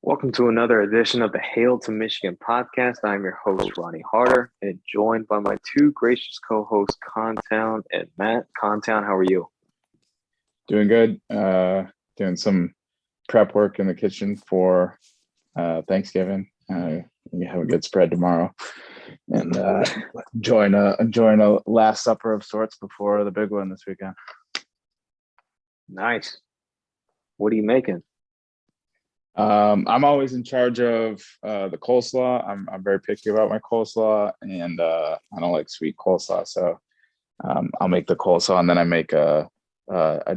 Welcome to another edition of the Hail to Michigan podcast. I'm your host, Ronnie Harder, and joined by my two gracious co-hosts, Contown and Matt. Contown, how are you? Doing good. Doing some prep work in the kitchen for Thanksgiving. We have a good spread tomorrow, and enjoying a last supper of sorts before the big one this weekend. Nice. What are you making? I'm always in charge of the coleslaw. I'm very picky about my coleslaw, and I don't like sweet coleslaw, so I'll make the coleslaw, and then I make a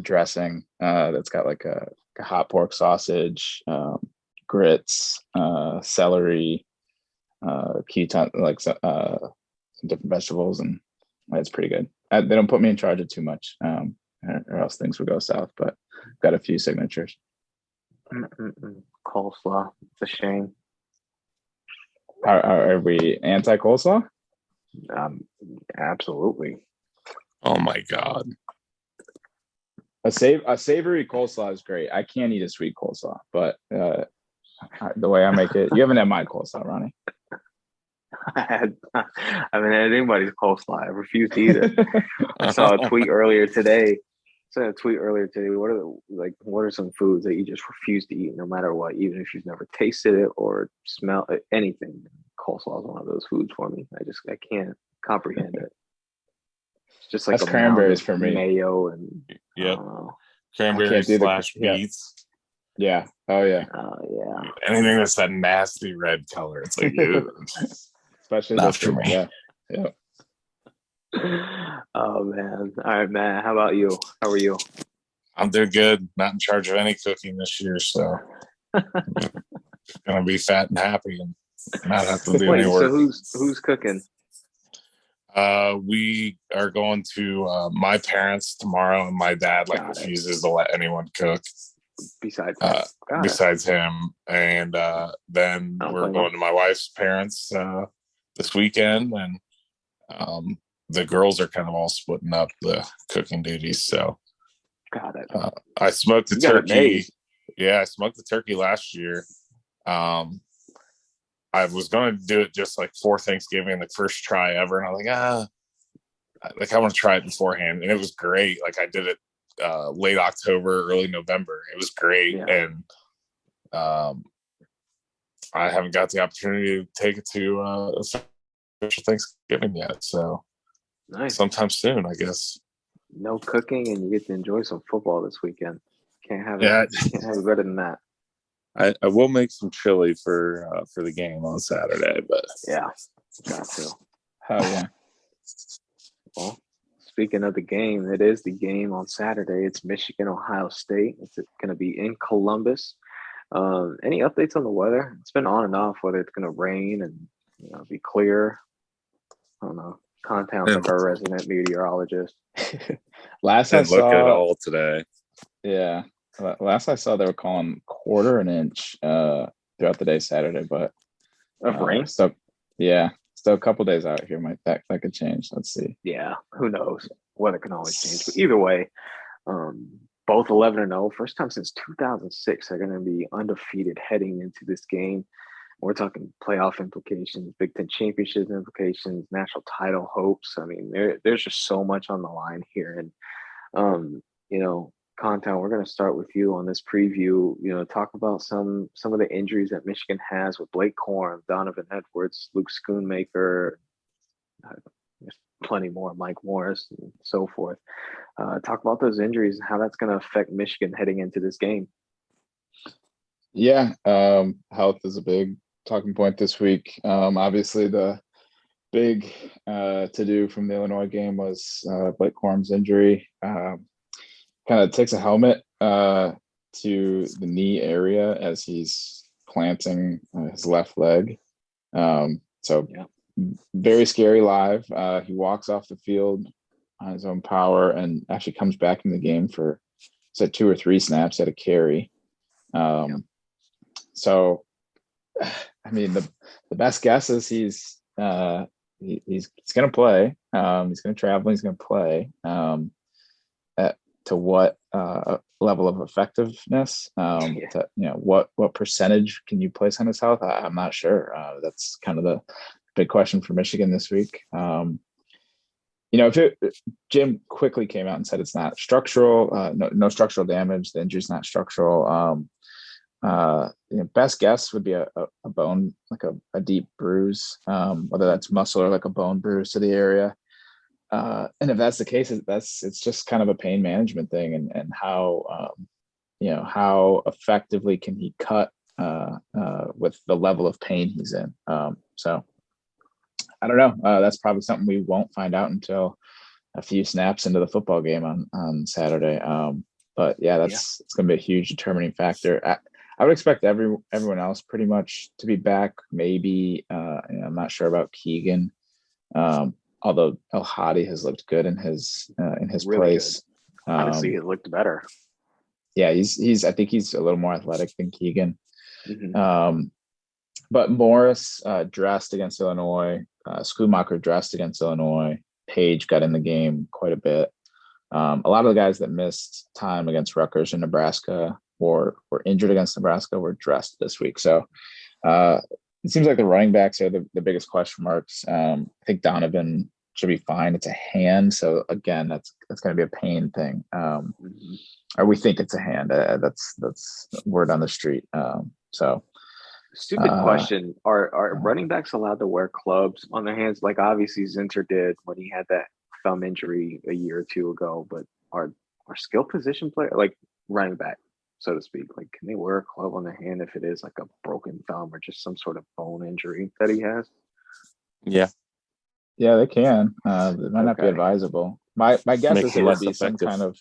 dressing that's got like a hot pork sausage, grits, celery, keton, like some different vegetables, and it's pretty good. They don't put me in charge of too much, or else things would go south. But I've got a few signatures. Coleslaw. It's a shame. Are we anti coleslaw? Absolutely. Oh my God. A savory coleslaw is great. I can't eat a sweet coleslaw, but the way I make it, you haven't had my coleslaw, Ronnie. I haven't had anybody's coleslaw. I refuse to eat it. I saw a tweet earlier today. What are some foods that you just refuse to eat no matter what, even if you've never tasted it or smelled it, anything? Coleslaw is one of those foods for me. I can't comprehend it. It's just like that's cranberries for me. Mayo and Cranberries / beets. Yeah. Oh yeah. Yeah. Anything that's that nasty red color, it's like especially not for me. Yeah. Oh man. All right, man. How about you? How are you? I'm doing good. Not in charge of any cooking this year, so gonna be fat and happy and not have to do any work. So who's cooking? We are going to my parents tomorrow, and my dad refuses to let anyone cook besides him. And then we're going to my wife's parents this weekend, and the girls are kind of all splitting up the cooking duties. So got it. I smoked the turkey. Yeah, I smoked the turkey last year. I was going to do it just like for Thanksgiving, the first try ever. And I was like, I want to try it beforehand. And it was great. Like I did it late October, early November. It was great. Yeah. And I haven't got the opportunity to take it to official Thanksgiving yet. So nice. Sometime soon, I guess. No cooking, and you get to enjoy some football this weekend. Can't have it better than that. I will make some chili for the game on Saturday, but yeah, got to. Hell yeah. Well, speaking of the game, it is the game on Saturday. It's Michigan, Ohio State. It's going to be in Columbus. Any updates on the weather? It's been on and off, whether it's going to rain and be clear. I don't know. Contown's like our resident meteorologist. Last I saw, look at all today. Yeah, last I saw, they were calling quarter an inch throughout the day Saturday, but of rain. So a couple days out here. That could change. Let's see. Yeah, who knows? Weather can always change. But either way, both 11-0. First time since 2006. They're going to be undefeated heading into this game. We're talking playoff implications, Big Ten championship implications, national title hopes. I mean, there's just so much on the line here. And, Contown, we're going to start with you on this preview. Talk about some of the injuries that Michigan has with Blake Corum, Donovan Edwards, Luke Schoonmaker, there's plenty more, Mike Morris, and so forth. Talk about those injuries and how that's going to affect Michigan heading into this game. Yeah, health is a big talking point this week. Obviously, the big to-do from the Illinois game was Blake Corum's injury. Kind of takes a helmet to the knee area as he's planting his left leg. Very scary live. He walks off the field on his own power and actually comes back in the game for 2 or 3 snaps at a carry. So, I mean, the best guess is he's going to play. He's going to travel. He's going to play. to what level of effectiveness. To, what percentage can you place on his health? I'm not sure. That's kind of the big question for Michigan this week. Jim quickly came out and said it's not structural, no structural damage. The injury's not structural. Best guess would be a bone, like a deep bruise, whether that's muscle or like a bone bruise to the area. And if that's the case, it's just kind of a pain management thing, and how how effectively can he cut with the level of pain he's in. So I don't know. That's probably something we won't find out until a few snaps into the football game on Saturday. But yeah, it's going to be a huge determining factor. I would expect everyone else pretty much to be back. Maybe I'm not sure about Keegan, although El Hadi has looked good in his really place. Honestly, he looked better. Yeah, he's. I think he's a little more athletic than Keegan. Mm-hmm. But Morris dressed against Illinois. Schoonmaker dressed against Illinois. Page got in the game quite a bit. A lot of the guys that missed time against Rutgers and Nebraska or were injured against Nebraska were dressed this week. So it seems like the running backs are the biggest question marks. I think Donovan should be fine. It's a hand. So again, that's going to be a pain thing. Or we think it's a hand. That's word on the street. So stupid question. Are running backs allowed to wear clubs on their hands? Like obviously Zinter did when he had that thumb injury a year or two ago, but are skill position players, like running back, so to speak, like can they wear a club on their hand if it is like a broken thumb or just some sort of bone injury that he has? Yeah, they can. It might not be advisable. My guess is it would be some kind of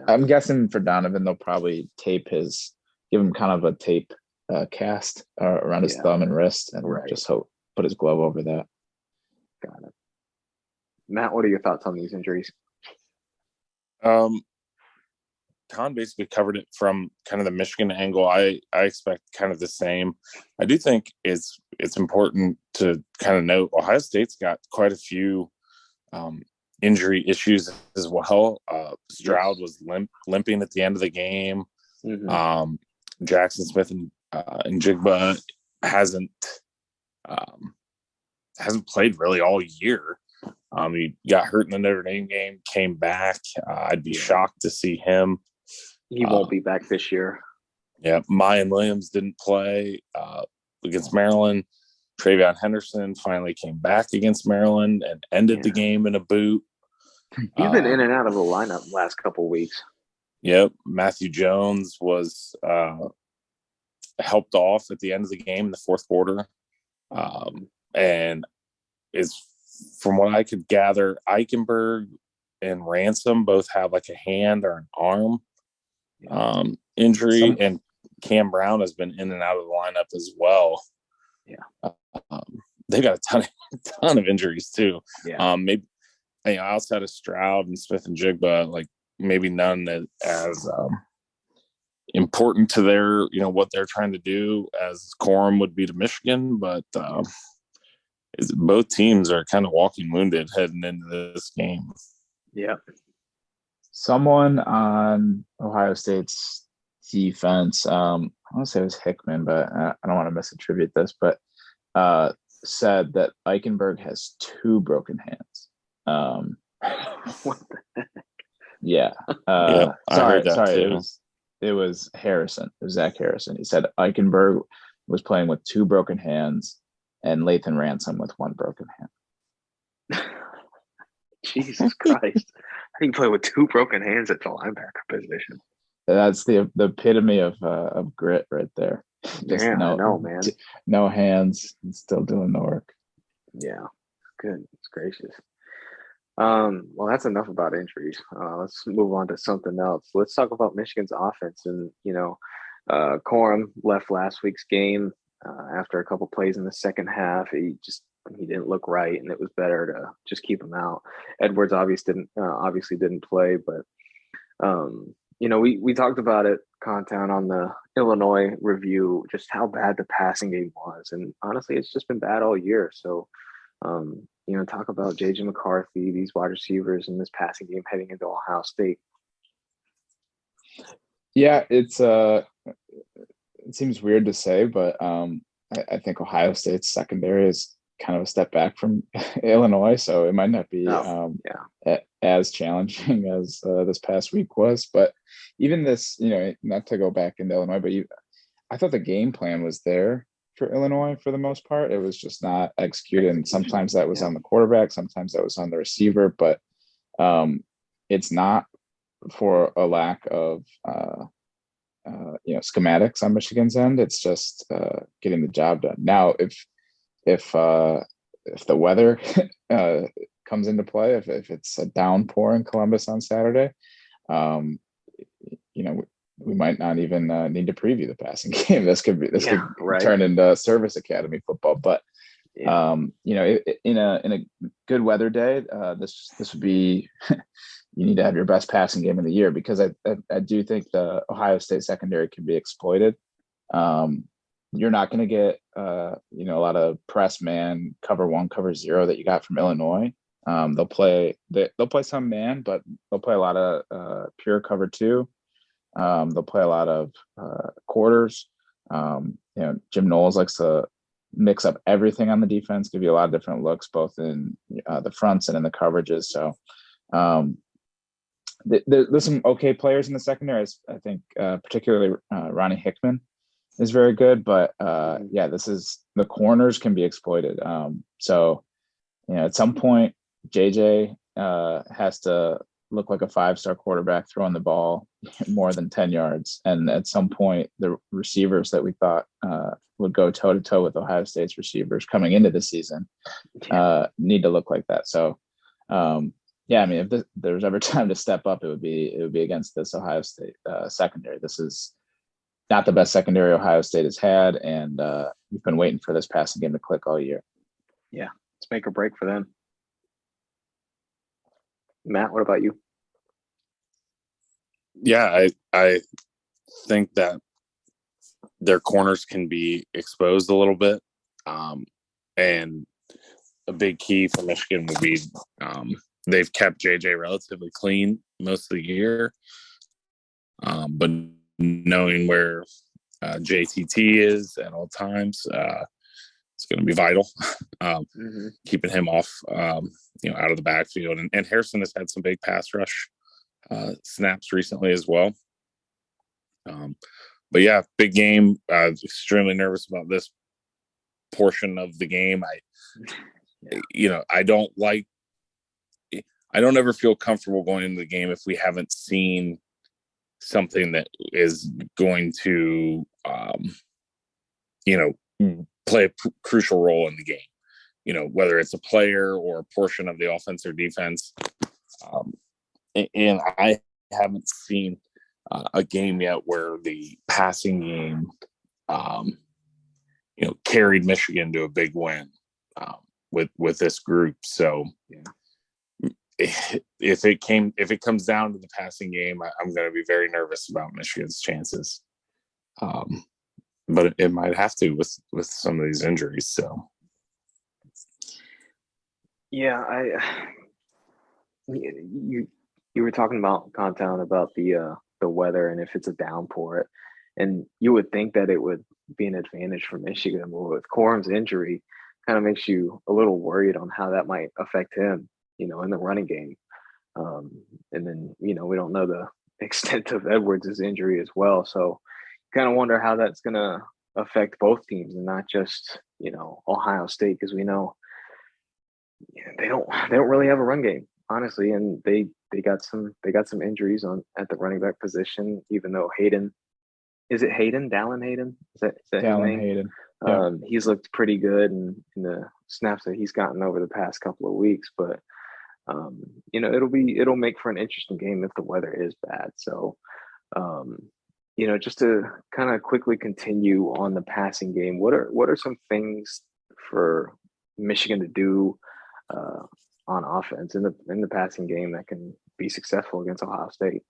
I'm guessing for Donovan they'll probably give him kind of a tape cast around his thumb and wrist, and just put his glove over that. Got it. Matt, what are your thoughts on these injuries? Con basically covered it from kind of the Michigan angle. I expect kind of the same. I do think it's important to kind of note Ohio State's got quite a few injury issues as well. Stroud was limping at the end of the game. Mm-hmm. Jackson Smith and Jigba hasn't played really all year. He got hurt in the Notre Dame game, came back. I'd be shocked to see him. He won't be back this year. Yeah, Mayan Williams didn't play against Maryland. Travion Henderson finally came back against Maryland and ended the game in a boot. He's been in and out of the lineup the last couple of weeks. Yep. Matthew Jones was helped off at the end of the game in the fourth quarter. And is, from what I could gather, Eichenberg and Ransom both have like a hand or an arm injury, and Cam Brown has been in and out of the lineup as well. They got a ton of injuries too. Maybe outside of Stroud and Smith and Jigba, like maybe none as important to their what they're trying to do as Corum would be to Michigan, but both teams are kind of walking wounded heading into this game. Someone on Ohio State's defense, I want to say it was Hickman, but I don't want to misattribute this, but said that Eichenberg has 2 broken hands. What the heck? Sorry. It was Harrison. It was Zach Harrison. He said Eichenberg was playing with 2 broken hands and Lathan Ransom with 1 broken hand. Jesus Christ. How do you play with 2 broken hands at the linebacker position? That's the epitome of grit right there. Just I know, man. No hands and still doing the work. Yeah. Good. It's gracious. Well, that's enough about injuries. Let's move on to something else. Let's talk about Michigan's offense. And, Corum left last week's game after a couple plays in the second half. He didn't look right, and it was better to just keep him out. Edwards obviously didn't play, but we talked about it, Contown, on the Illinois review, just how bad the passing game was, and honestly, it's just been bad all year. So, talk about JJ McCarthy, these wide receivers, and this passing game heading into Ohio State. Yeah, it seems weird to say, but I think Ohio State's secondary is kind of a step back from Illinois, so it might not be as challenging as this past week was. But even this, not to go back into Illinois, but I thought the game plan was there for Illinois for the most part. It was just not executed, and sometimes that was on the quarterback, sometimes that was on the receiver, but it's not for a lack of schematics on Michigan's end. It's just getting the job done. Now, if the weather comes into play, if it's a downpour in Columbus on Saturday, we might not even need to preview the passing game. This could turn into service academy football. But in a good weather day, this would be you need to have your best passing game of the year, because I do think the Ohio State secondary can be exploited. You're not going to get a lot of press man, cover one, cover zero that you got from Illinois. They'll play some man, but they'll play a lot of pure cover two. They'll play a lot of quarters. Jim Knowles likes to mix up everything on the defense, give you a lot of different looks, both in the fronts and in the coverages. So there's some okay players in the secondary. I think particularly Ronnie Hickman is very good, but the corners can be exploited. So at some point JJ has to look like a 5-star quarterback throwing the ball more than 10 yards. And at some point, the receivers that we thought would go toe to toe with Ohio State's receivers coming into the season need to look like that. So, if there's ever time to step up, it would be against this Ohio State secondary. This is not the best secondary Ohio State has had, and we've been waiting for this passing game to click all year. Yeah, it's make or break for them. Matt, what about you? Yeah, I think that their corners can be exposed a little bit. And a big key for Michigan will be they've kept JJ relatively clean most of the year. But knowing where JTT is at all times, it's going to be vital. Keeping him off, out of the backfield. And Harrison has had some big pass rush snaps recently as well. But yeah, big game. Extremely nervous about this portion of the game. I don't ever feel comfortable going into the game if we haven't seen something that is going to, play a crucial role in the game. Whether it's a player or a portion of the offense or defense. And I haven't seen a game yet where the passing game, carried Michigan to a big win with this group. So if it comes down to the passing game, I'm going to be very nervous about Michigan's chances. But it might have to with some of these injuries. So yeah, you were talking about Contown about the weather and if it's a downpour, and you would think that it would be an advantage for Michigan. But with Corum's injury, kind of makes you a little worried on how that might affect him, in the running game. And then we don't know the extent of Edwards' injury as well, so kind of wonder how that's going to affect both teams and not just Ohio State, because we know they don't really have a run game, honestly, and they got some injuries at the running back position. Even though Dallin Hayden, is that Dallin his name? Hayden. Yeah. He's looked pretty good in the snaps that he's gotten over the past couple of weeks, but it'll make for an interesting game if the weather is bad. So just to kind of quickly continue on the passing game, what are some things for Michigan to do on offense in the passing game that can be successful against Ohio State?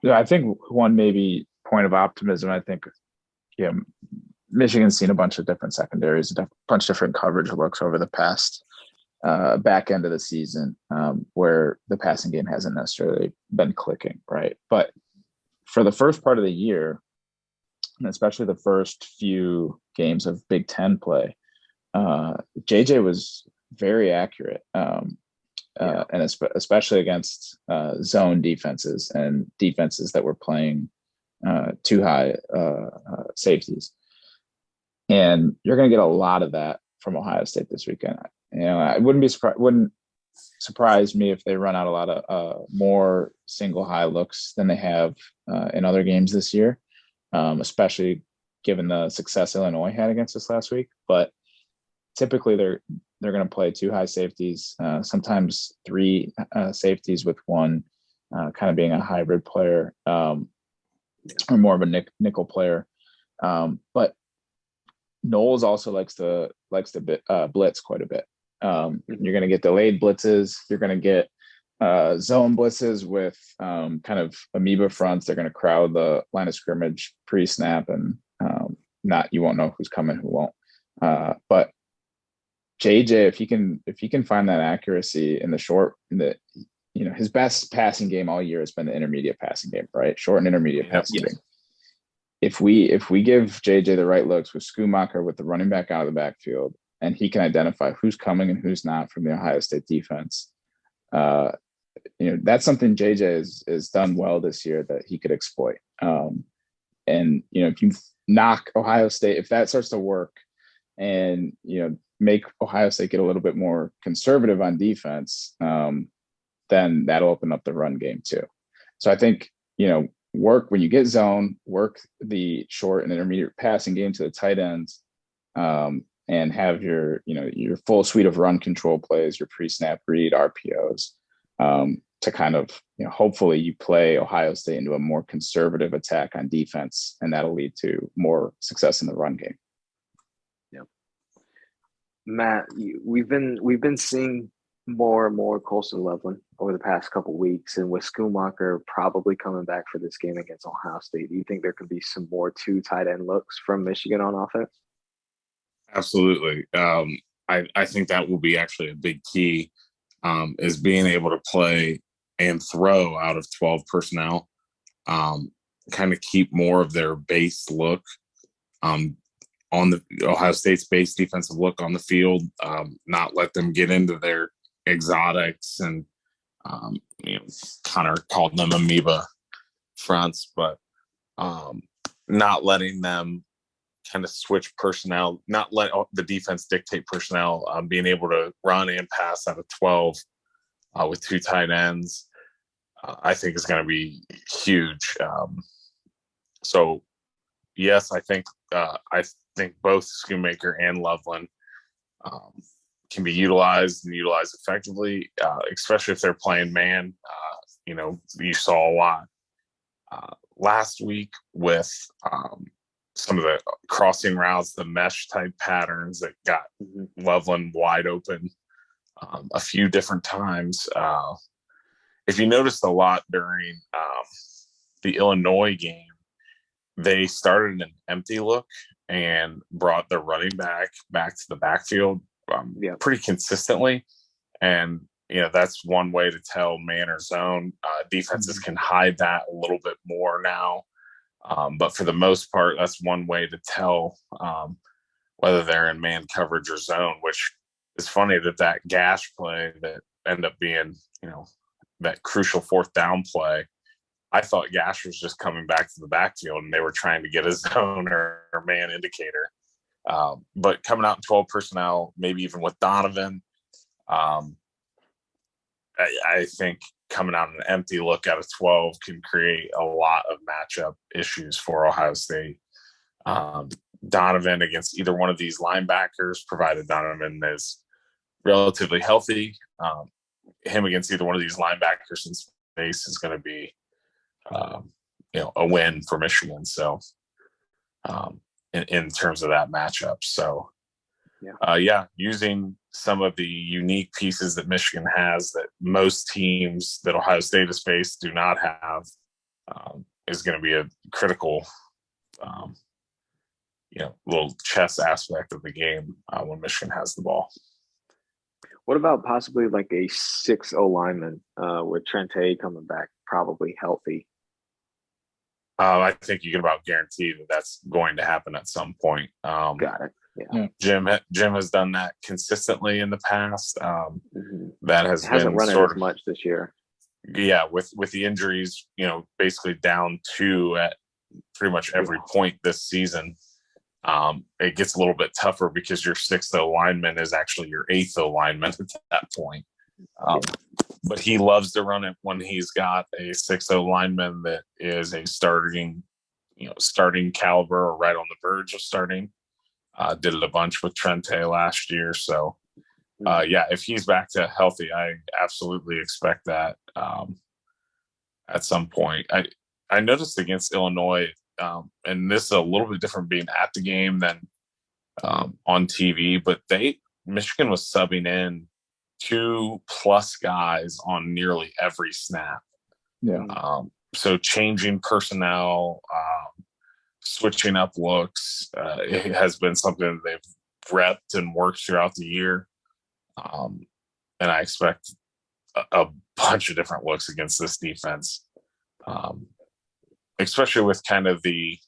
Yeah, I think one maybe point of optimism. I think Michigan's seen a bunch of different secondaries, a bunch of different coverage looks over the past back end of the season, where the passing game hasn't necessarily been clicking, right? But for the first part of the year, and especially the first few games of Big Ten play, JJ was very accurate, and especially against zone defenses and defenses that were playing too high safeties. And you're going to get a lot of that from Ohio State this weekend. I wouldn't surprise me if they run out a lot of more single high looks than they have in other games this year, especially given the success Illinois had against us last week. But typically they're going to play two high safeties, sometimes three safeties with one kind of being a hybrid player, or more of a nickel player. But Knowles also likes to blitz quite a bit. You're going to get delayed blitzes. You're going to get zone blitzes with kind of amoeba fronts. They're going to crowd the line of scrimmage pre-snap, and you won't know who's coming, who won't. But JJ, if he can find that accuracy in the short, his best passing game all year has been the intermediate passing game, right? Short and intermediate passing game. If we give JJ the right looks with Schumacher with the running back out of the backfield, and he can identify who's coming and who's not from the Ohio State defense, that's something JJ has done well this year that he could exploit. And if you knock Ohio State, if that starts to work, and make Ohio State get a little bit more conservative on defense, then that'll open up the run game too. So I think work when you get zone, work the short and intermediate passing game to the tight ends, and have your full suite of run control plays, your pre-snap read, RPOs, to kind of hopefully you play Ohio State into a more conservative attack on defense, and that'll lead to more success in the run game. Yeah, Matt, we've been seeing more and more Colston Loveland over the past couple of weeks, and with Schumacher probably coming back for this game against Ohio State, do you think there could be some more two tight end looks from Michigan on offense? Absolutely. I think that will be actually a big key, is being able to play and throw out of 12 personnel, kind of keep more of their base look on the Ohio State's base defensive look on the field, not let them get into their exotics and Connor called them amoeba fronts, but not letting them kind of switch personnel, not let the defense dictate personnel, being able to run and pass out of 12 with two tight ends, I think is going to be huge. So yes, I think both Schoonmaker and Loveland can be utilized effectively, especially if they're playing man. You saw a lot last week with some of the crossing routes, the mesh type patterns that got Loveland wide open a few different times. If you noticed a lot during the Illinois game, they started an empty look and brought the running back to the backfield pretty consistently. And, that's one way to tell man or zone. Defenses can hide that a little bit more now. But for the most part, that's one way to tell whether they're in man coverage or zone, which is funny that gash play that ended up being, that crucial fourth down play. I thought Gash was just coming back to the backfield and they were trying to get a zone or man indicator. But coming out in 12 personnel, maybe even with Donovan, I think coming out in an empty look out of 12 can create a lot of matchup issues for Ohio State. Donovan against either one of these linebackers, provided Donovan is relatively healthy, him against either one of these linebackers in space is going to be a win for Michigan. So in terms of that matchup. So using some of the unique pieces that Michigan has that most teams that Ohio State has faced do not have is going to be a critical little chess aspect of the game when Michigan has the ball. What about possibly like a 6-0 lineman with Trente coming back, probably healthy? I think you can about guarantee that that's going to happen at some point. Got it. Yeah. Jim has done that consistently in the past. That has hasn't been run it as much this year. Yeah, with the injuries, basically down 2 at pretty much every point this season. It gets a little bit tougher because your 6-0 lineman is actually your 8-0 lineman at that point. But he loves to run it when he's got a 6-0 lineman that is a starting caliber or right on the verge of starting. Did it a bunch with Trente last year. So, if he's back to healthy, I absolutely expect that at some point. I noticed against Illinois, and this is a little bit different being at the game than on TV, but Michigan was subbing in 2+ guys on nearly every snap. Yeah. So changing personnel, switching up looks, it has been something they've repped and worked throughout the year. And I expect a bunch of different looks against this defense, especially with kind of the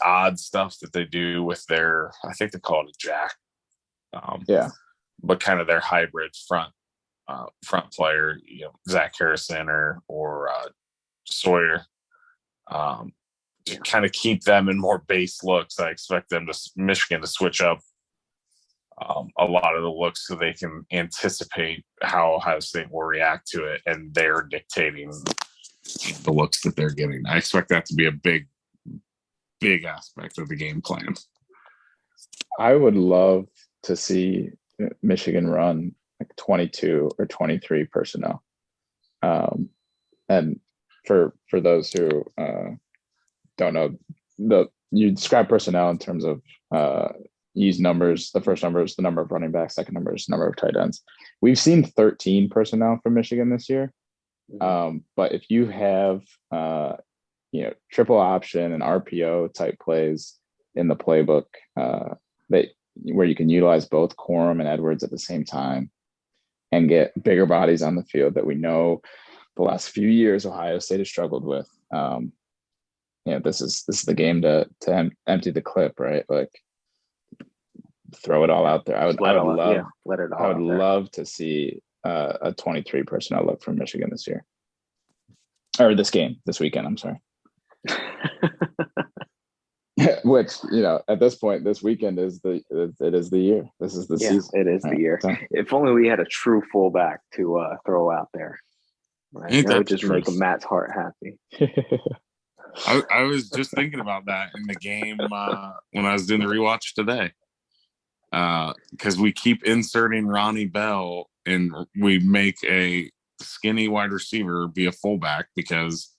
odd stuff that they do with their, I think they call it a jack. But kind of their hybrid front player, Zach Harrison or Sawyer, to kind of keep them in more base looks. I expect Michigan to switch up a lot of the looks so they can anticipate how Ohio State will react to it, and they're dictating the looks that they're getting. I expect that to be a big aspect of the game plan. I would love to see Michigan run like 22 or 23 personnel. And for those who don't know, you describe personnel in terms of use numbers. The first number is the number of running backs, second number is the number of tight ends. We've seen 13 personnel from Michigan this year. But if you have triple option and RPO type plays in the playbook, where you can utilize both Corum and Edwards at the same time and get bigger bodies on the field that we know the last few years Ohio State has struggled with. This is the game to empty the clip, right? Like throw it all out there. I would love to see a 23 personnel look from Michigan this year, or this weekend. I'm sorry. Which at this point, this weekend is the year. This is the season. It is the year. So, if only we had a true fullback to throw out there. Right? That would just make Matt's heart happy. I was just thinking about that in the game when I was doing the rewatch today, because we keep inserting Ronnie Bell and we make a skinny wide receiver be a fullback because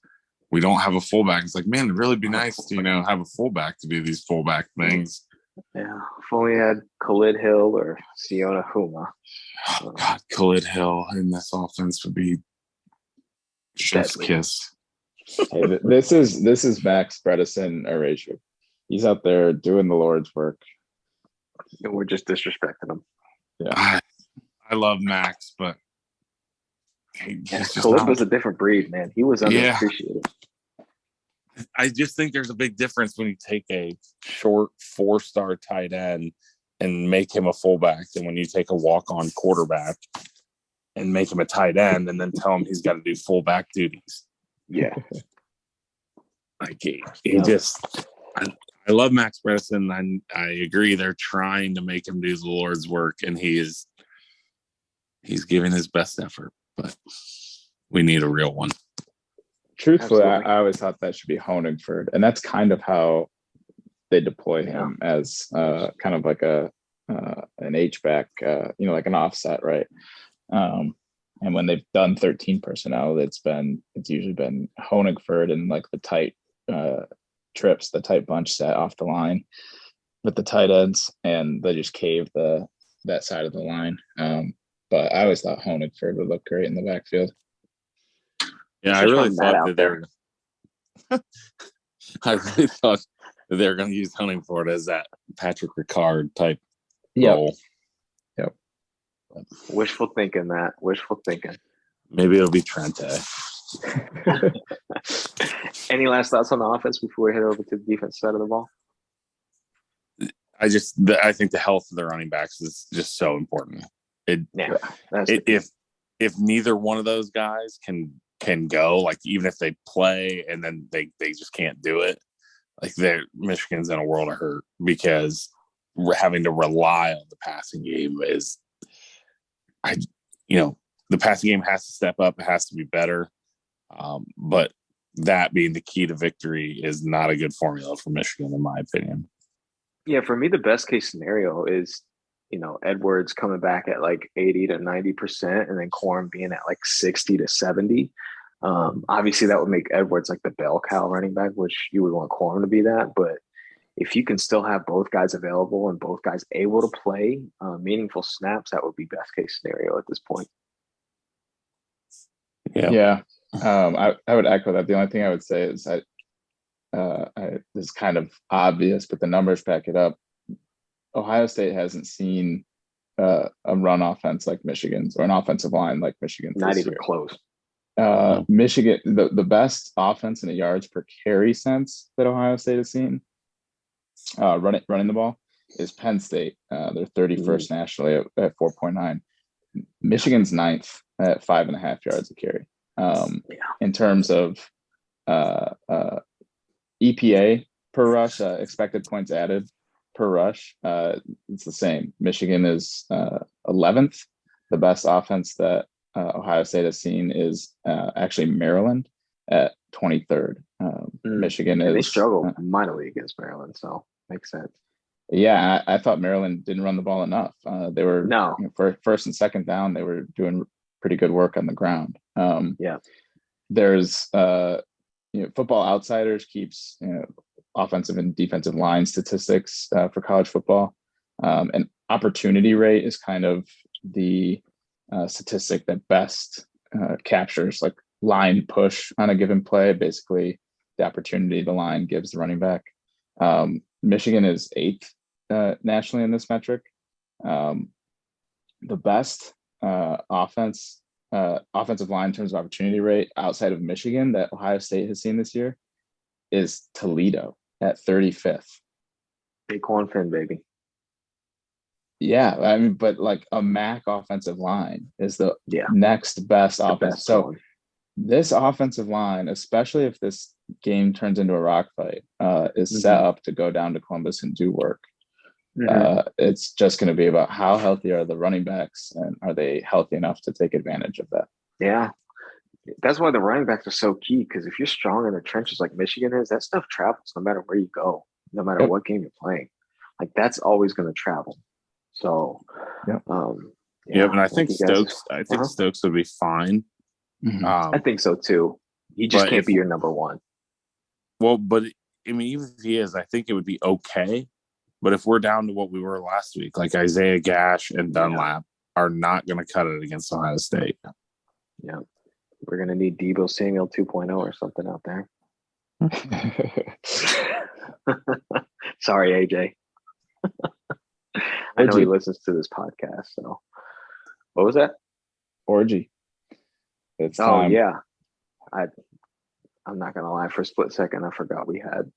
we don't have a fullback. It's like, man, it'd really be nice to, have a fullback to do these fullback things. Yeah. If only we had Khalid Hill or Siona Huma. Oh, God, Khalid Hill in this offense would be chef's kiss. Hey, this is Max Bredesen Erasure. He's out there doing the Lord's work. And we're just disrespecting him. Yeah. I love Max, but Khalid was a different breed, man. He was underappreciated. I just think there's a big difference when you take a short 4-star tight end and make him a fullback than when you take a walk-on quarterback and make him a tight end and then tell him he's got to do fullback duties. Yeah. Like I love Max Bredesen, and I agree they're trying to make him do the Lord's work, and he's giving his best effort, but we need a real one. Truthfully, I always thought that should be Honigford, and that's kind of how they deploy him as kind of like an H-back, like an offset, right? And when they've done 13 personnel, it's usually been Honigford and like the tight trips, the tight bunch set off the line with the tight ends, and they just cave that side of the line. But I always thought Honigford would look great in the backfield. Yeah, I really thought that I really thought they're going to use Huntingford as that Patrick Ricard type Yep. role. Yep. Wishful thinking, Matt. Wishful thinking. Maybe it'll be Trente. Any last thoughts on the offense before we head over to the defense side of the ball? I think the health of the running backs is just so important. If neither one of those guys can go, like even if they play and then they just can't do it, like Michigan's in a world of hurt because we're having to rely on the passing game the passing game has to step up. It has to be better. But that being the key to victory is not a good formula for Michigan, in my opinion. Yeah, for me, the best case scenario is, Edwards coming back at like 80 to 90%, and then Corum being at like 60 to 70. Obviously, that would make Edwards like the bell cow running back, which you would want Corum to be that. But if you can still have both guys available and both guys able to play meaningful snaps, that would be best case scenario at this point. Yeah. I would echo that. The only thing I would say is this is kind of obvious, but the numbers back it up. Ohio State hasn't seen a run offense like Michigan's or an offensive line like Michigan's. Not even close. Michigan, the best offense in the yards per carry sense that Ohio State has seen running the ball is Penn State. They're 31st nationally at 4.9. Michigan's 9th at 5.5 yards a carry. In terms of EPA per rush, expected points added per rush, it's the same. Michigan is 11th. The best offense that Ohio State has seen is actually Maryland at 23rd. Michigan is. They struggle mightily against Maryland, so makes sense. Yeah, I thought Maryland didn't run the ball enough. They were for first and second down. They were doing pretty good work on the ground. There's Football Outsiders keeps offensive and defensive line statistics for college football, and opportunity rate is kind of the statistic that best captures like line push on a given play. Basically, the opportunity the line gives the running back. Michigan is 8th nationally in this metric. The best offensive line in terms of opportunity rate outside of Michigan that Ohio State has seen this year is Toledo at 35th. Big corn fin, baby. Yeah, I mean, but like a MAC offensive line is the next best offense. So this offensive line, especially if this game turns into a rock fight, is set up to go down to Columbus and do work. It's just going to be about how healthy are the running backs and are they healthy enough to take advantage of that? Yeah. That's why the running backs are so key, because if you're strong in the trenches like Michigan is, that stuff travels no matter where you go, no matter what game you're playing. Like that's always going to travel. So, and I think Stokes would be fine. I think so too. He just can't be your number one. Well, but I mean, even if he is, I think it would be okay. But if we're down to what we were last week, like Isaiah Gash and Dunlap are not going to cut it against Ohio State. Yeah. We're going to need Deebo Samuel 2.0 or something out there. Sorry, AJ. I know he listens to this podcast. So, what was that? Orgy. It's time. Yeah. I'm not gonna lie. For a split second, I forgot we had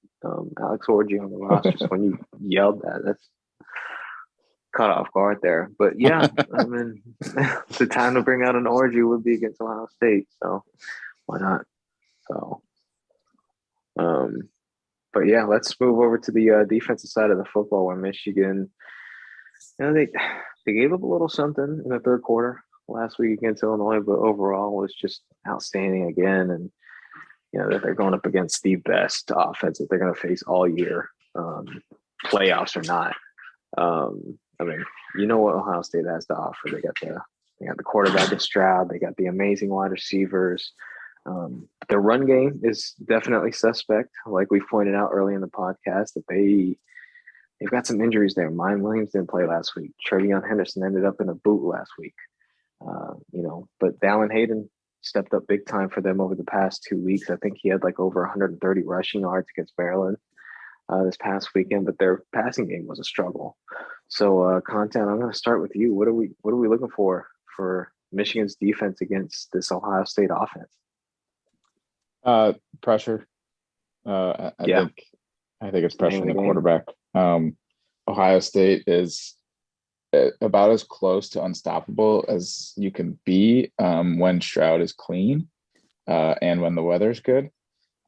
Alex Orgy on the roster. Just when you yelled that, that's caught off guard there. But yeah, I mean, the time to bring out an Orgy would be against Ohio State. So why not? So, but yeah, let's move over to the defensive side of the football, where Michigan, they gave up a little something in the third quarter last week against Illinois, but overall was just outstanding again. And that they're going up against the best offense that they're going to face all year, playoffs or not. I mean, what Ohio State has to offer. They got the quarterback in Stroud. They got the amazing wide receivers. Their run game is definitely suspect. Like we pointed out early in the podcast, that they've got some injuries there. Mine Williams didn't play last week. Trevion Henderson ended up in a boot last week. But Dallin Hayden stepped up big time for them over the past 2 weeks. I think he had like over 130 rushing yards against Maryland. this past weekend, but their passing game was a struggle. So, Content, I'm going to start with you. What are we looking for Michigan's defense against this Ohio State offense? Pressure. I Yeah. think it's pressure on Name of the the game. quarterback. Ohio State is about as close to unstoppable as you can be when Stroud is clean and when the weather's good.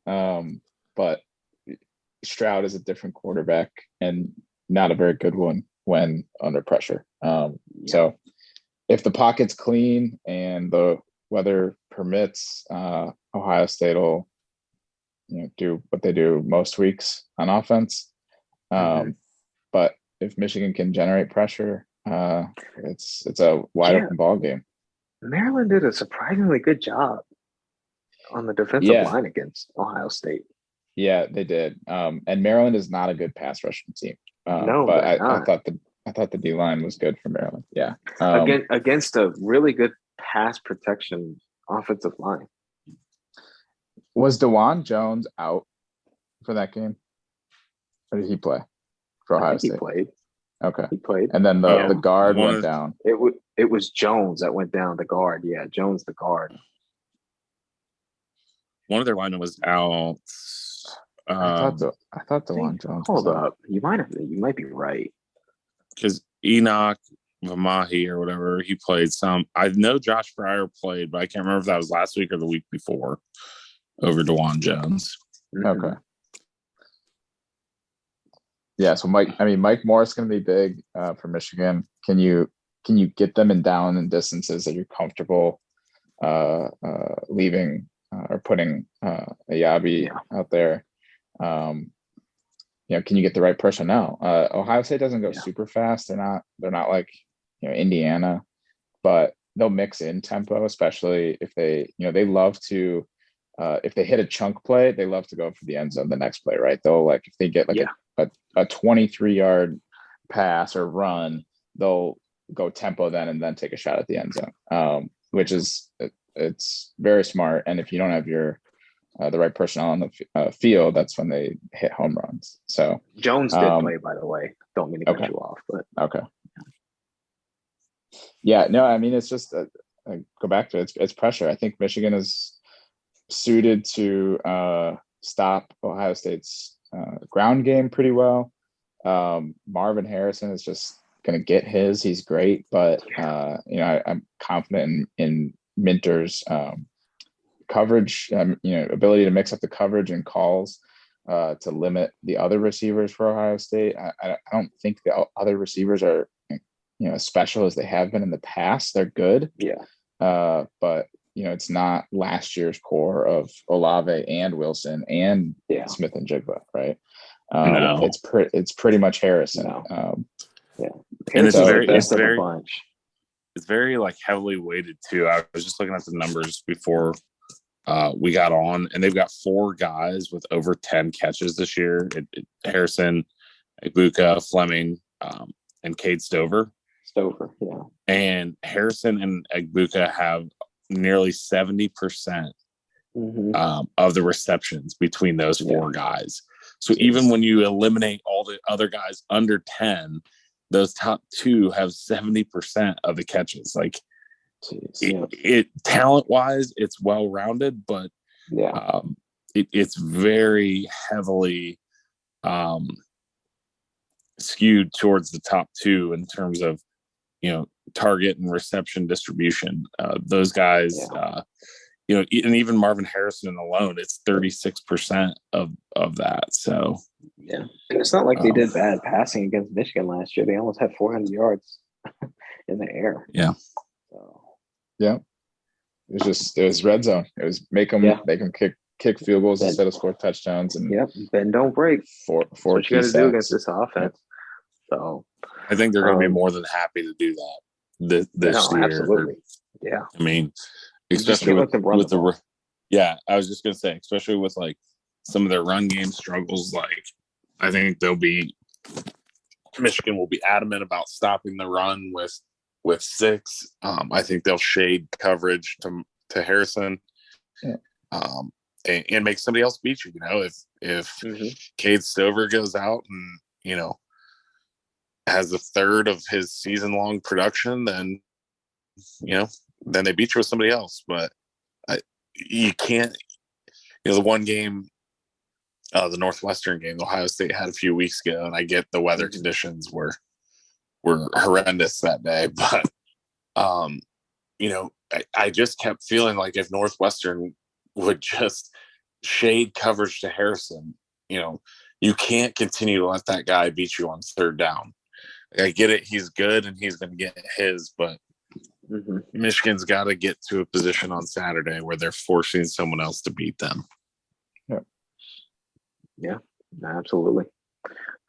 But Stroud is a different quarterback and not a very good one when under pressure. So if the pocket's clean and the weather permits, Ohio State will do what they do most weeks on offense. But if Michigan can generate pressure, it's a wide open ball game. Maryland did a surprisingly good job on the defensive line against Ohio State. Yeah, they did. And Maryland is not a good pass rushing team. No, but I thought the D line was good for Maryland. Yeah. Against a really good pass protection offensive line. Was DeJuan Jones out for that game? Or did he play for Ohio State? He played. Okay. He played. And then the guard went down. It was Jones that went down, the guard. Yeah, Jones the guard. One of their linemen was out. I thought DeJuan Jones. Hold up. You might be right. Because Enoch Vamahi or whatever, he played some. I know Josh Fryer played, but I can't remember if that was last week or the week before over DeJuan Jones. Okay. Yeah, so Mike Morris is going to be big for Michigan. Can you get them in down and distances that you're comfortable leaving or putting Ayabi out there? Can you get the right personnel? Ohio State doesn't go super fast. They're not like Indiana, but they'll mix in tempo, especially if they love to. If they hit a chunk play, they love to go for the end zone the next play, right? They'll if they get a 23-yard pass or run, they'll go tempo then and then take a shot at the end zone, which is it's very smart. And if you don't have the right personnel on the field, that's when they hit home runs. So Jones did play, by the way. Don't mean to cut you off, but okay. Yeah, no, I mean it's just I go back to it's pressure. I think Michigan is suited to stop Ohio State's ground game pretty well. Marvin Harrison is just going to get his. He's great, but I'm confident in Minter's coverage. Ability to mix up the coverage and calls to limit the other receivers for Ohio State. I don't think the other receivers are as special as they have been in the past. They're good, but it's not last year's core of Olave and Wilson and Smith and Jigba, right? No. It's pretty much Harrison. No. And it's very like heavily weighted too. I was just looking at the numbers before we got on, and they've got 4 guys with over 10 catches this year. Harrison, Ibuka, Fleming, and Cade Stover. And Harrison and Ibuka have nearly 70% of the receptions between those 4 guys. So even when you eliminate all the other guys under 10, those top 2 have 70% of the catches. Like it talent-wise, it's well-rounded, but it's very heavily skewed towards the top 2 in terms of target and reception distribution. Those guys, and even Marvin Harrison alone, it's 36% of that. So and it's not like they did bad passing against Michigan last year. They almost had 400 yards in the air. It was red zone. It was make them kick field goals instead of score touchdowns. And bend don't break. Four what you got to do against this offense. So I think they're going to be more than happy to do that this year. Absolutely. Yeah. I mean, especially with the I was just going to say, especially with like some of their run game struggles, like I think Michigan will be adamant about stopping the run with 6. I think they'll shade coverage to Harrison. and make somebody else beat you. If Cade Stover goes out and has a third of his season-long production, then then they beat you with somebody else. But you can't. The one game, the Northwestern game, Ohio State had a few weeks ago, and I get the weather conditions were horrendous that day, but I just kept feeling like if Northwestern would just shade coverage to Harrison, you can't continue to let that guy beat you on third down. I get it. He's good and he's going to get his, but Michigan's got to get to a position on Saturday where they're forcing someone else to beat them. Yeah, absolutely.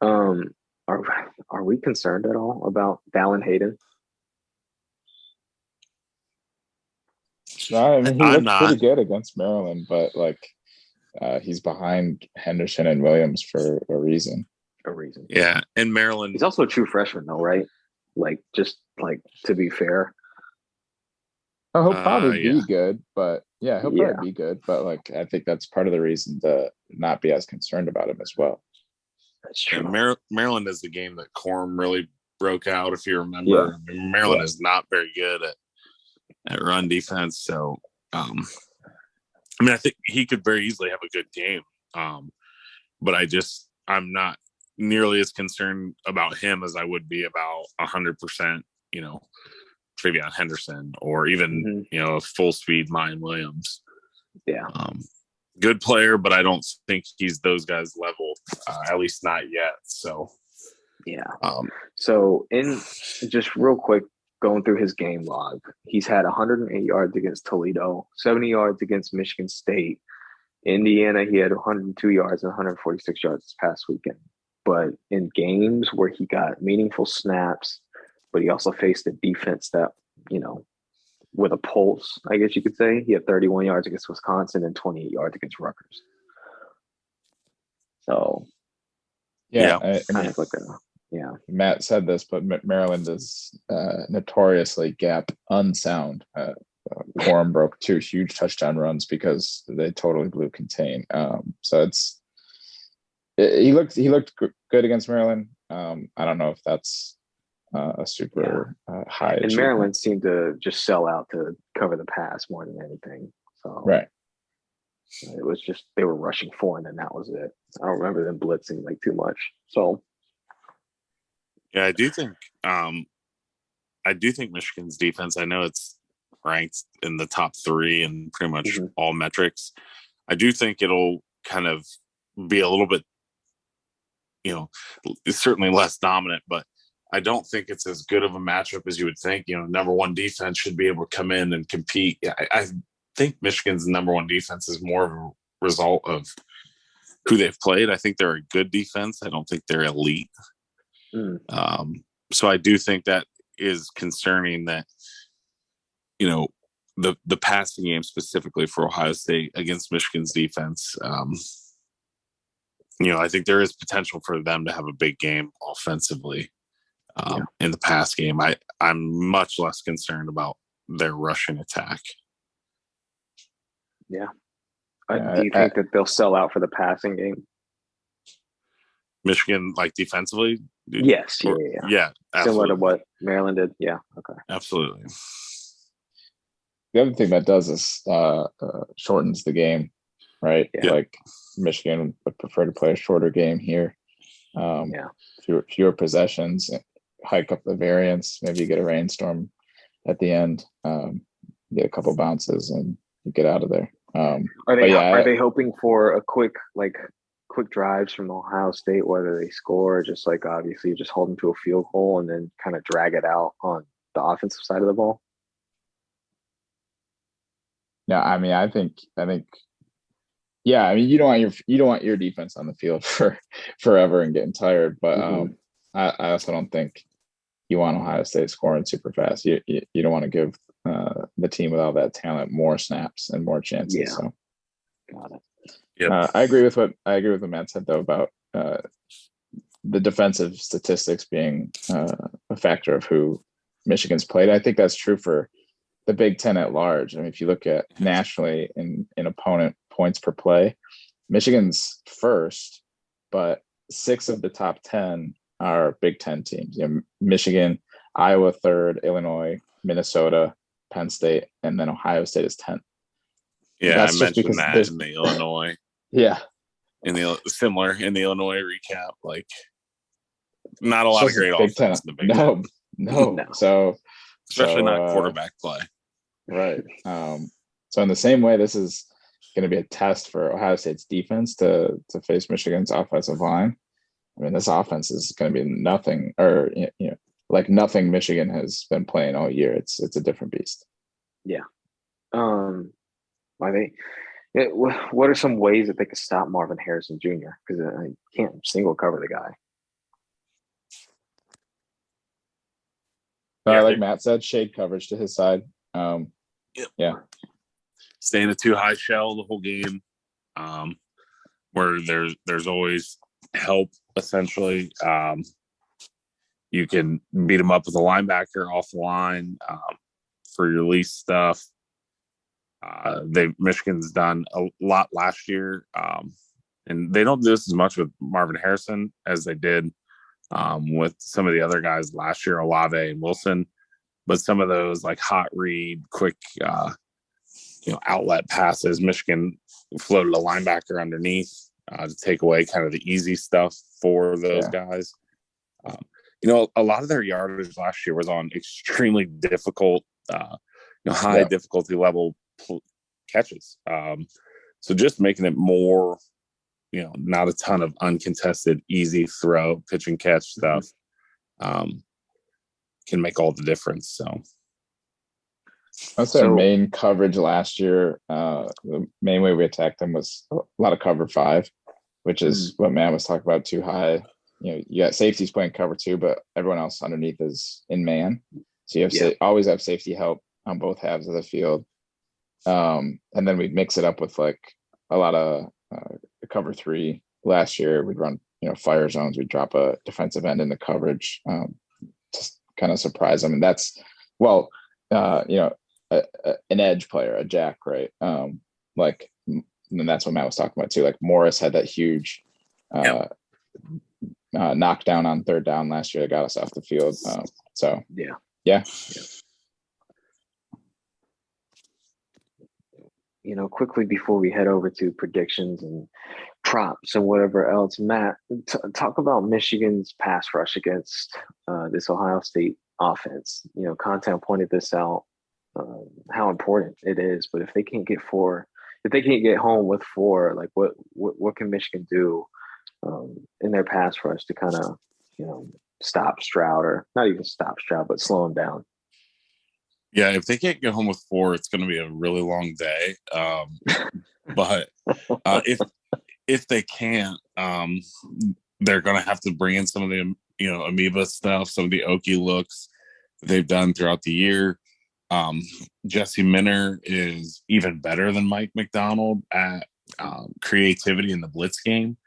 Are we concerned at all about Dallin Hayden? No, I mean, he looked pretty good against Maryland, but he's behind Henderson and Williams for a reason. Yeah, and Maryland. He's also a true freshman, though, right? To be fair. Oh, he'll probably be good, but he'll probably be good. But I think that's part of the reason to not be as concerned about him as well. That's true. Maryland is the game that Corum really broke out, if you remember. Maryland is not very good at run defense, so I think he could very easily have a good game, but I'm not nearly as concerned about him as I would be about 100%, Travion Henderson or even full speed Mayan Williams. Good player, but I don't think he's those guys' level, at least not yet. So so in just real quick, going through his game log, he's had 108 yards against Toledo, 70 yards against Michigan State. Indiana, he had 102 yards and 146 yards this past weekend. But in games where he got meaningful snaps, but he also faced a defense that, with a pulse, I guess you could say, he had 31 yards against Wisconsin and 28 yards against Rutgers. So, Matt said this, but Maryland is notoriously gap unsound. Corum broke 2 huge touchdown runs because they totally blew contain. So he looked good against Maryland. I don't know if that's a super high. And Maryland seemed to just sell out to cover the pass more than anything. So it was just they were rushing 4, and then that was it. I don't remember them blitzing too much. So. Yeah, I do think Michigan's defense, I know it's ranked in the top 3 in pretty much all metrics. I do think it'll kind of be a little bit, it's certainly less dominant, but I don't think it's as good of a matchup as you would think. Number 1 defense should be able to come in and compete. I think Michigan's number 1 defense is more of a result of who they've played. I think they're a good defense. I don't think they're elite. So I do think that is concerning that, the passing game specifically for Ohio State against Michigan's defense. I think there is potential for them to have a big game offensively in the pass game. I'm much less concerned about their rushing attack. Do you think that they'll sell out for the passing game? Michigan, defensively? Yes. Yeah. Similar to what Maryland did. Yeah. Okay. Absolutely. The other thing that does is shortens the game, right? Michigan would prefer to play a shorter game here. Fewer possessions, hike up the variance. Maybe you get a rainstorm at the end, get a couple bounces, and you get out of there. Are they hoping for a quick drives from Ohio State, whether they score, just obviously just hold them to a field goal and then kind of drag it out on the offensive side of the ball? Yeah, I mean, I think, you don't want your defense on the field for forever and getting tired, but I also don't think you want Ohio State scoring super fast. You don't want to give the team with all that talent more snaps and more chances. Yeah. So, got it. Yep. I agree with what Matt said though about the defensive statistics being a factor of who Michigan's played. I think that's true for the Big Ten at large. I mean, if you look at nationally in opponent points per play. Michigan's first, but 6 of the top 10 are Big Ten teams. Michigan, Iowa third, Illinois, Minnesota, Penn State, and then Ohio State is 10th. Yeah, That's I just mentioned because that in the Illinois. Yeah. In the Illinois recap, like not a lot of Just great Big offense Ten. in the Big Ten. No. So especially not quarterback play. Right. So in the same way, this is going to be a test for Ohio State's defense to face Michigan's offensive line. I mean, this offense is going to be nothing, or like nothing Michigan has been playing all year. It's a different beast. Yeah. I think. What are some ways that they could stop Marvin Harrison Jr.? Because I can't single cover the guy. Like Matt said, shade coverage to his side. Yeah. Stay in a too high shell the whole game, where there's always help. Essentially, you can beat him up with a linebacker off the line for your lease stuff. Michigan's done a lot last year, and they don't do this as much with Marvin Harrison as they did with some of the other guys last year, Olave and Wilson. But some of those like hot read, quick, outlet passes, Michigan floated a linebacker underneath to take away kind of the easy stuff for those guys. A lot of their yardage last year was on extremely difficult, high difficulty level catches. So just making it more, not a ton of uncontested, easy throw, pitch and catch stuff can make all the difference. So that's their main coverage last year. The main way we attacked them was a lot of cover 5, which is what Matt was talking about, too high. You got safeties playing cover 2, but everyone else underneath is in man. So you have always have safety help on both halves of the field. And then we'd mix it up with like a lot of cover 3. Last year we'd run, fire zones. We'd drop a defensive end in the coverage to kind of surprise them. And that's, an edge player, a jack, right? And that's what Matt was talking about too. Like Morris had that huge knockdown on 3rd down last year that got us off the field. Yeah. Quickly before we head over to predictions and props and whatever else, Matt, talk about Michigan's pass rush against this Ohio State offense. Contown pointed this out, how important it is. But if they can't get home with 4, like what can Michigan do in their pass rush to kind of stop Stroud, or not even stop Stroud, but slow him down? Yeah, if they can't get home with 4, it's going to be a really long day. But if they can't, they're going to have to bring in some of the amoeba stuff, some of the Oki looks they've done throughout the year. Jesse Minner is even better than Mike McDonald at creativity in the blitz game.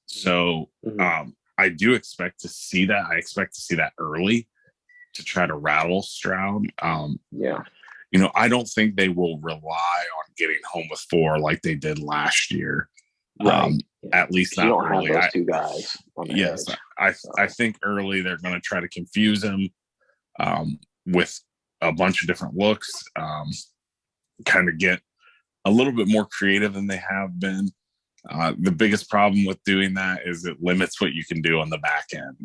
So I do expect to see that. I expect to see that early to try to rattle Stroud. I don't think they will rely on getting home with 4 like they did last year. Right. At least not you don't early. Have those 2 guys on the edge. I think early they're going to try to confuse him with a bunch of different looks, kind of get a little bit more creative than they have been. The biggest problem with doing that is it limits what you can do on the back end.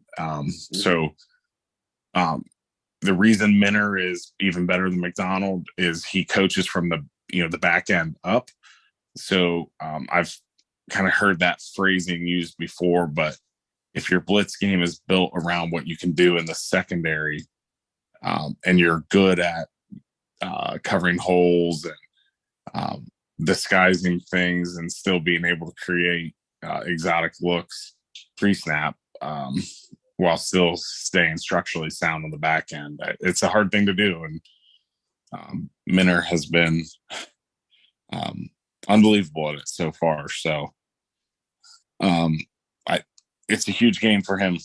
The reason Minner is even better than McDonald is he coaches from the back end up. So I've kind of heard that phrasing used before, but if your blitz game is built around what you can do in the secondary, and you're good at covering holes and disguising things and still being able to create exotic looks pre-snap, while still staying structurally sound on the back end. It's a hard thing to do. And Minner has been unbelievable at it so far. So it's a huge game for him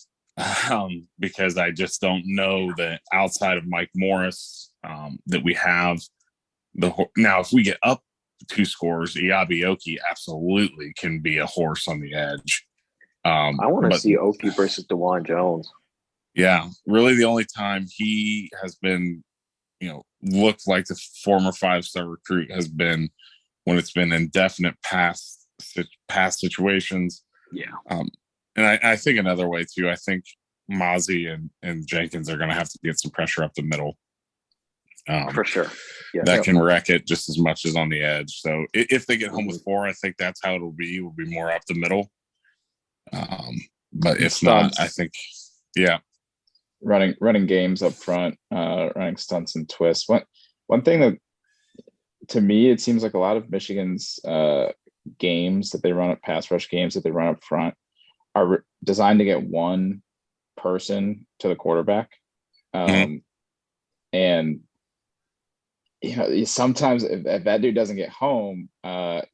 because I just don't know that outside of Mike Morris that we have now, if we get up two scores. Iabioki absolutely can be a horse on the edge. I want to see Oki versus DeJuan Jones. Yeah, really the only time he has been, looked like the former 5-star recruit has been when it's been indefinite past situations. Yeah. And I think another way too, I think Mozzie and Jenkins are going to have to get some pressure up the middle. For sure. Yeah. That can wreck it just as much as on the edge. So if they get home with 4, I think that's how it'll be. It will be more up the middle. But if Stunts. not, I think, yeah. Running games up front, running stunts and twists. One thing that, to me, it seems like a lot of Michigan's games that they run up, pass rush games that they run up front, are designed to get one person to the quarterback. And sometimes if that dude doesn't get home,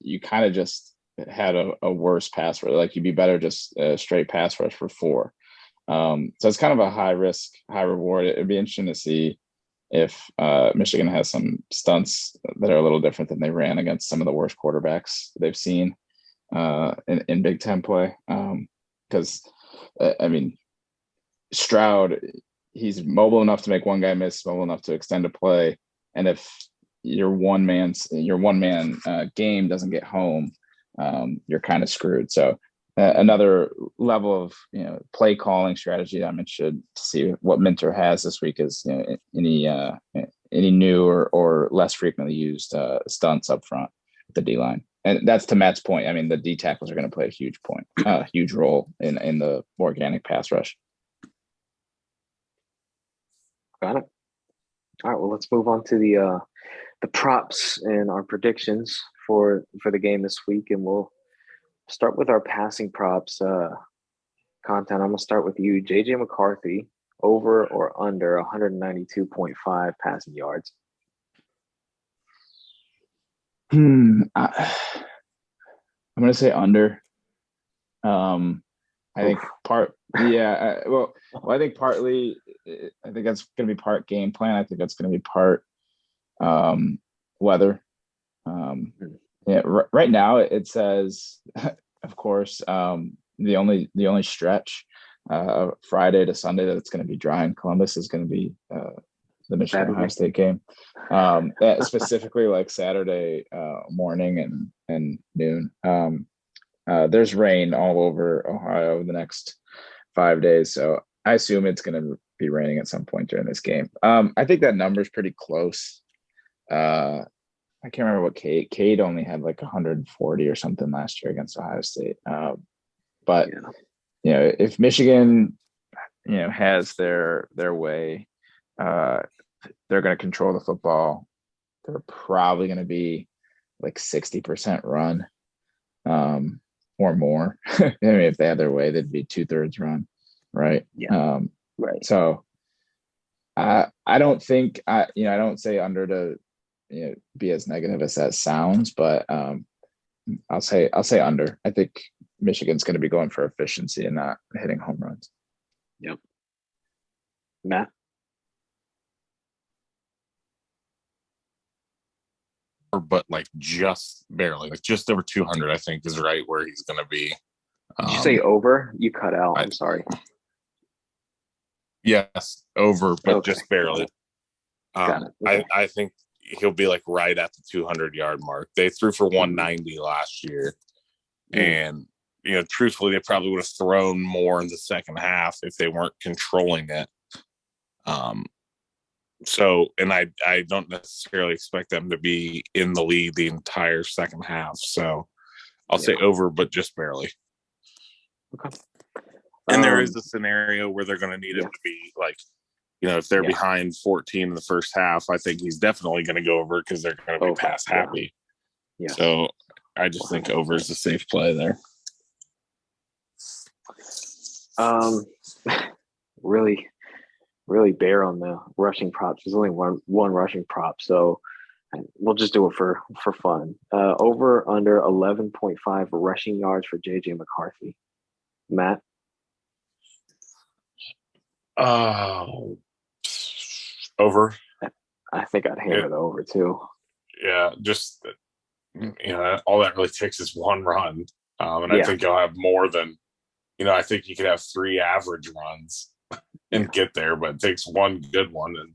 you kind of just had a worse pass rush. Like, you'd be better just straight pass rush for 4. So it's kind of a high risk, high reward. It'd be interesting to see if Michigan has some stunts that are a little different than they ran against some of the worst quarterbacks they've seen in Big Ten play. Because, Stroud, he's mobile enough to make one guy miss, mobile enough to extend a play. And if your one man game doesn't get home, you're kind of screwed. So another level of play calling strategy I'm interested to see what Minter has this week is any new or less frequently used stunts up front with the D line. And that's to Matt's point. I mean, the D tackles are going to play a huge role in the organic pass rush. Got it. All right. Well, let's move on to the props and our predictions for the game this week, and we'll start with our passing props. Content. I'm gonna start with you, JJ McCarthy, over or under 192.5 passing yards. I'm gonna say under. I think I think partly, I think that's going to be part game plan. I think that's going to be part weather. Right now it says, of course, the only stretch Friday to Sunday that it's going to be dry in Columbus is going to be the Michigan Ohio State game. Specifically, like Saturday morning and noon. There's rain all over Ohio the next 5 days, so I assume it's going to be raining at some point during this game. I think that number is pretty close. I can't remember what Cade only had like 140 or something last year against Ohio State. But if Michigan has their way, they're going to control the football. They're probably going to be like 60% run. Or more. I mean, if they had their way, they'd be 2/3 run, right? Yeah. Right. So I don't think I don't say under to be as negative as that sounds, but I'll say under. I think Michigan's going to be going for efficiency and not hitting home runs. Yep. Matt? But like just barely, like just over 200, I think is right where he's going to be. Did you say over? You cut out. I'm sorry. Yes, over, but Okay. just barely. Got it. Okay. I think he'll be like right at the 200-yard mark. They threw for 190 last year, and truthfully, they probably would have thrown more in the second half if they weren't controlling it. So, and I don't necessarily expect them to be in the lead the entire second half. So I'll say over, but just barely. Okay. And there is a scenario where they're going to need him to be like, if they're behind 14 in the first half, I think he's definitely going to go over because they're going to be pass happy. Yeah. So I just think over is a safe play there. Really bare on the rushing props. There's only one rushing prop, so we'll just do it for fun. Over under 11.5 rushing yards for JJ McCarthy. Matt? Over. I think I'd hammer the over too. Yeah, just all that really takes is one run. And I Yeah. think you'll have more than, I think you could have 3 average runs and get there, but it takes one good one and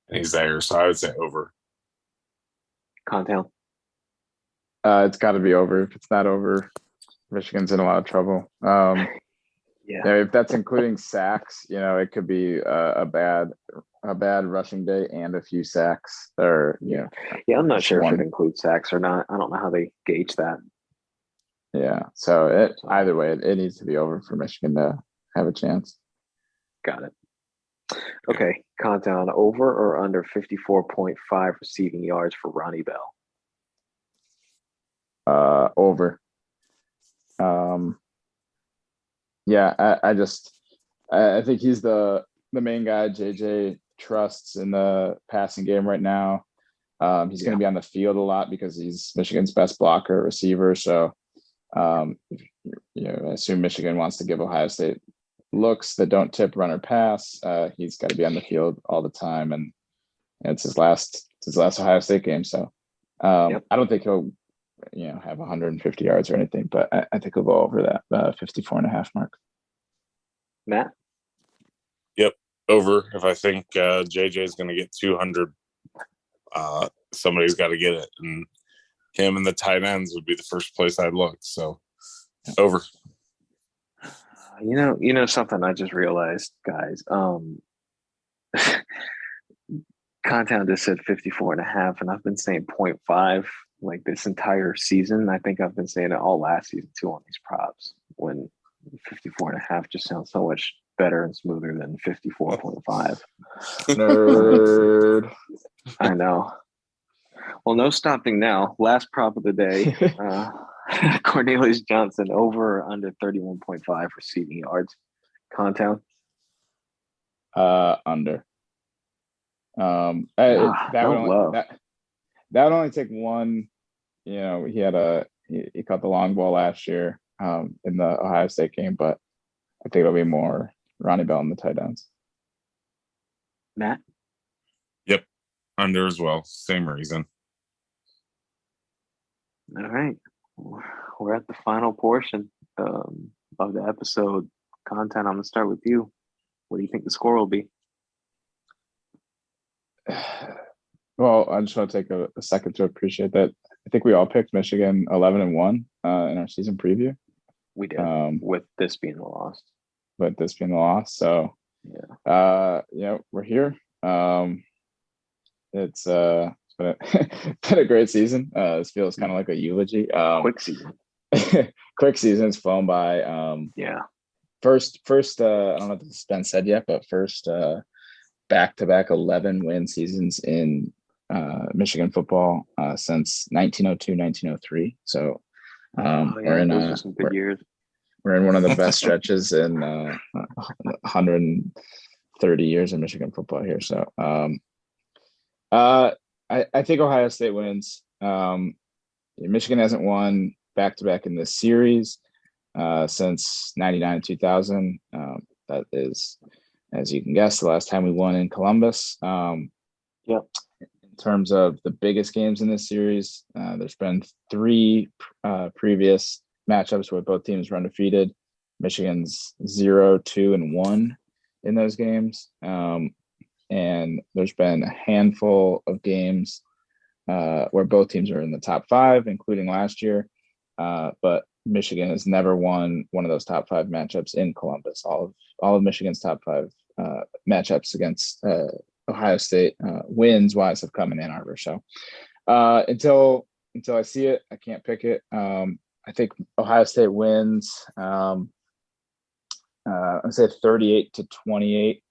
he's there. So I would say over. Contown. It's got to be over. If it's not over, Michigan's in a lot of trouble. If that's including sacks, it could be a bad rushing day and a few sacks. Or I'm not sure if it includes sacks or not. I don't know how they gauge that. Yeah, so either way, it needs to be over for Michigan to have a chance. Got it. Okay, Contown, over or under 54.5 receiving yards for Ronnie Bell? Over. I think he's the main guy JJ trusts in the passing game right now. He's going to be on the field a lot because he's Michigan's best blocker receiver. So, I assume Michigan wants to give Ohio State looks that don't tip, run, or pass. He's got to be on the field all the time, and it's his last Ohio State game. So, I don't think he'll have 150 yards or anything, but I think he'll go over that 54.5 mark. Matt? Yep, over. If I think JJ is going to get 200, somebody's got to get it, and him and the tight ends would be the first place I'd look. So over. Something I just realized, guys. Contown just said 54.5, and I've been saying 0.5 like this entire season. I think I've been saying it all last season too on these props, when 54.5 just sounds so much better and smoother than 54.5. Nerd. I know. Well, no stopping now. Last prop of the day. Cornelius Johnson, over or under 31.5 receiving yards. Contown? Under. That would only take one. He caught the long ball last year in the Ohio State game, but I think it'll be more Ronnie Bell and the tight ends. Matt? Yep, under as well. Same reason. All right. We're at the final portion of the episode. Content, I'm going to start with you. What do you think the score will be? Well, I just want to take a second to appreciate that. I think we all picked Michigan 11-1 in our season preview. We did, with this being the loss. So, we're here. It's been a great season. This feels kind of like a eulogy. Quick season. Quick season's flown by. First. I don't know if this has been said yet, but first back-to-back 11-win seasons in Michigan football since 1902, 1903. So those are some good years. We're in one of the best stretches in 130 years of Michigan football here. So I think Ohio State wins. Michigan hasn't won back-to-back in this series since 99 and 2000. That is, as you can guess, the last time we won in Columbus. In terms of the biggest games in this series, there's been 3 previous matchups where both teams were undefeated. Michigan's 0-2-1 in those games. And there's been a handful of games where both teams are in the top 5, including last year. But Michigan has never won one of those top 5 matchups in Columbus. All of Michigan's top 5 matchups against Ohio State wins wise have come in Ann Arbor. So until I see it, I can't pick it. I think Ohio State wins. I'd say 38-28.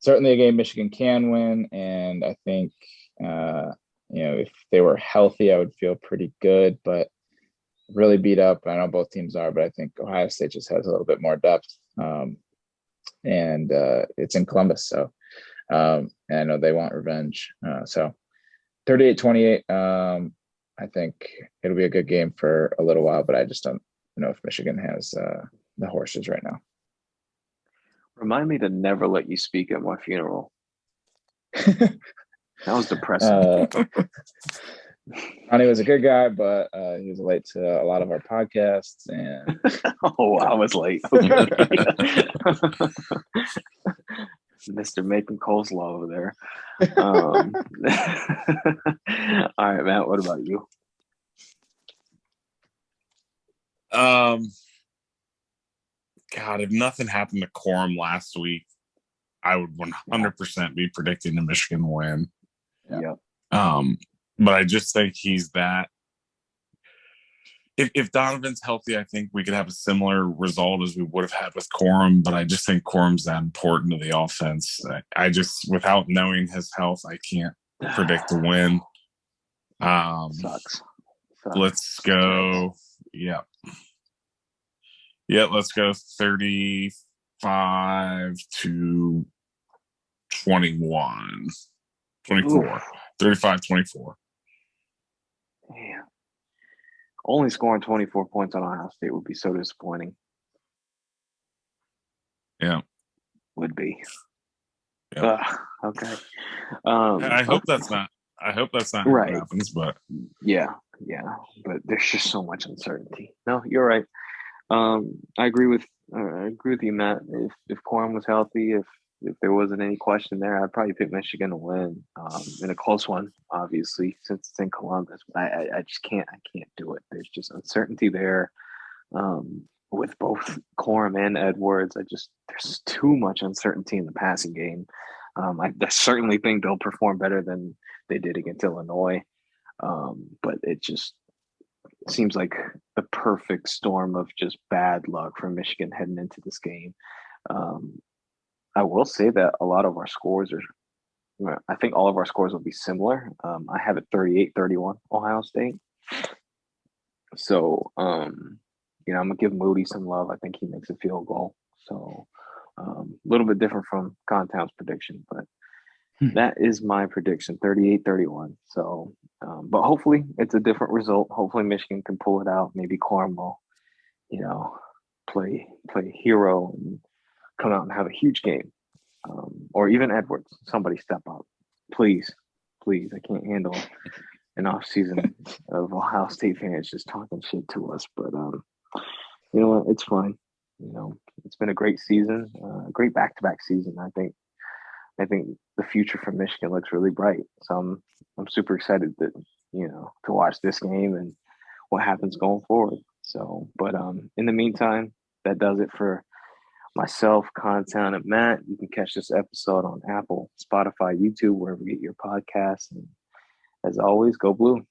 Certainly a game Michigan can win, and I think if they were healthy, I would feel pretty good. But really beat up. I know both teams are, but I think Ohio State just has a little bit more depth. And it's in Columbus, so and I know they want revenge. So 38-28. I think it'll be a good game for a little while, but I just don't know if Michigan has the horses right now. Remind me to never let you speak at my funeral. That was depressing. Ronnie was a good guy, but he was late to a lot of our podcasts, and Oh, I was late. Okay. Mr. Making coleslaw over there. All right, Matt, what about you? God, if nothing happened to Quorum last week, I would 100% be predicting the Michigan win. Yep. But I just think he's that. If Donovan's healthy, I think we could have a similar result as we would have had with Quorum. But I just think Quorum's that important to the offense. I just, without knowing his health, I can't predict the win. Sucks. Let's go. Yeah. Yeah, let's go 35 to 21. 24. Oof. 35-24. Damn. Only scoring 24 points on Ohio State would be so disappointing. Yeah. Would be. Yeah. Okay. I hope that's not right. what happens, but yeah. But there's just so much uncertainty. No, you're right. I agree with you, Matt. If Corum was healthy, if there wasn't any question there, I'd probably pick Michigan to win in a close one, obviously, since it's in Columbus. But I just can't do it. There's just uncertainty there with both Corum and Edwards. There's too much uncertainty in the passing game. I certainly think they'll perform better than they did against Illinois, but it just seems like the perfect storm of just bad luck for Michigan heading into this game. I will say that a lot of our scores I think all of our scores will be similar. I have it 38-31 Ohio State. So, I'm going to give Moody some love. I think he makes a field goal. So, a little bit different from Contown's prediction, but that is my prediction, 38-31. So, but hopefully it's a different result. Hopefully Michigan can pull it out. Maybe Quorum will, play hero and come out and have a huge game. Or even Edwards, somebody step up. Please. I can't handle an off season of Ohio State fans just talking shit to us. But you know what? It's fine. It's been a great season, a great back-to-back season. I think the future for Michigan looks really bright. So I'm super excited to watch this game and what happens going forward. So, but in the meantime, that does it for myself, Contown, and Matt. You can catch this episode on Apple, Spotify, YouTube, wherever you get your podcasts. And as always, go Blue.